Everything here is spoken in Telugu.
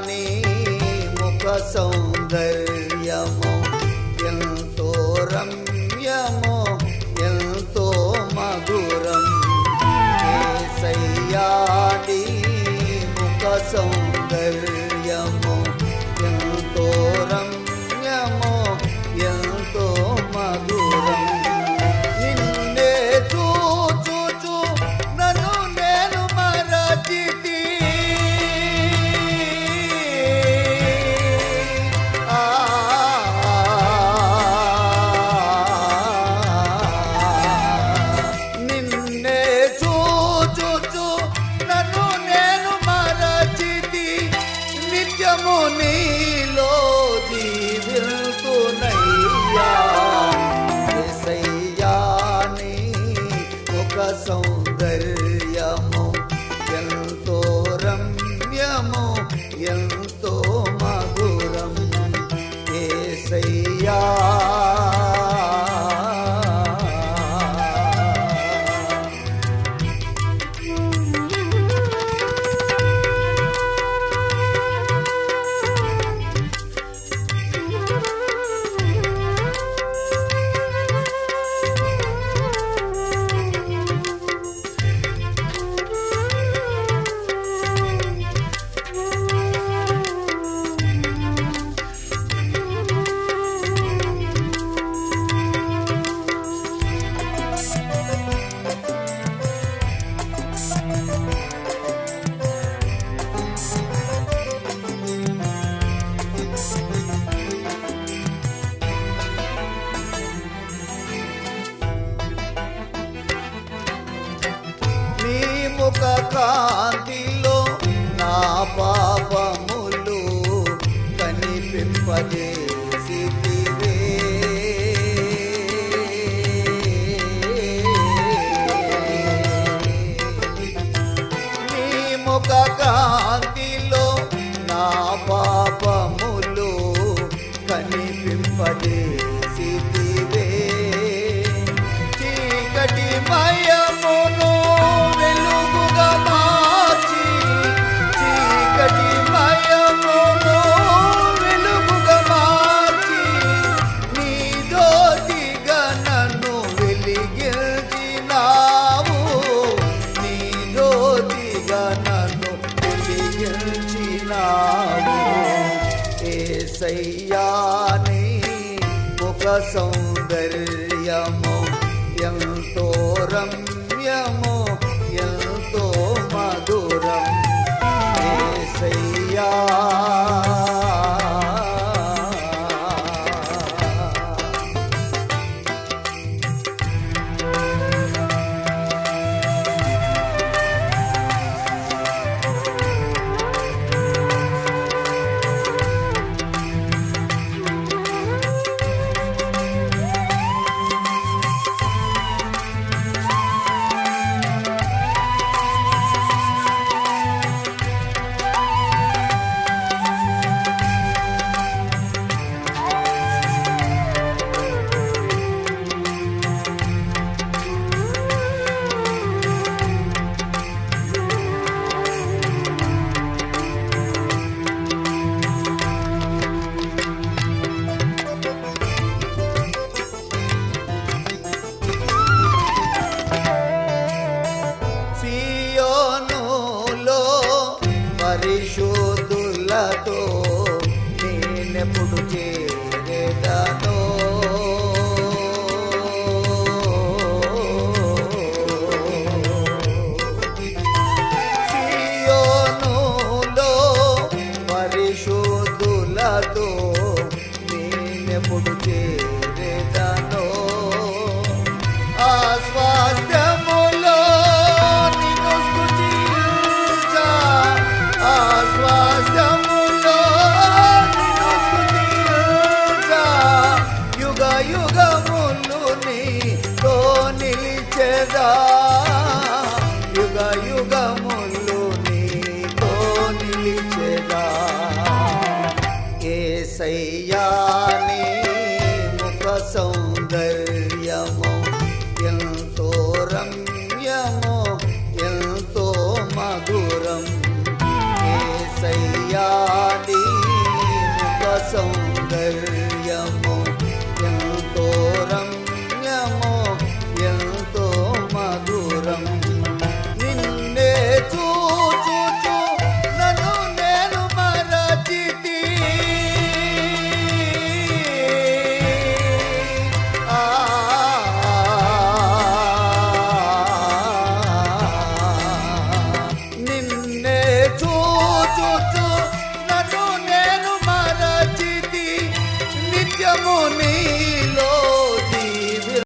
నీ ముఖ సౌందర్యము ఎంతో రమ్యము ఎంతో మధురం. యేసయ్యా నీ ముఖ సౌందర్యము ఎంతో రమ్యము ఎంతో మధురం. నిన్నే చూచుచు నన్ను నేను మరచితి. నిన్నే చూచుచు నన్ను నేను మరచితి. నిత్యము నీలో జీవిల్తునయ్యా. యేసయ్యా నీ ముఖ సౌందర్యము ఎంతో రమ్యము ఎంతో మధురం. యేసయ్యా నీ ముఖ కాంతిలో నా పాపములు కనిపింపజేసితివే. నీ ముఖ కాంతిలో నా పాపములు కనిపింపజేసితివే. చీకటి మయమును వెలుగుగా మార్చి, చీకటి మయమును వెలుగుగా మార్చి, నీ జ్యోతిగా నన్ను వెలిగించినావు. నీ జ్యోతిగా నన్ను వెలిగించినావు. యేసయ్యా నీ ముఖ సౌందర్యము ఎంతో రమ్యము ఎంతో మధురం. యేసయ్యా సియోనులో పరిశుద్ధులతో నేనెప్పుడు చేరేదనో. సియోనులో పరిశుద్ధులతో నేనెప్పుడు చేరేదనో. ఆ స్వాస్థ్యములో నిన్ను స్తుతించా, ఆ స్వాస్థ్యములో నిన్ను స్తుతించా. యుగ యుగములు నీతో నిలిచెదా, యుగ యుగములు నీతో నిలిచెదా. యేసయ్యా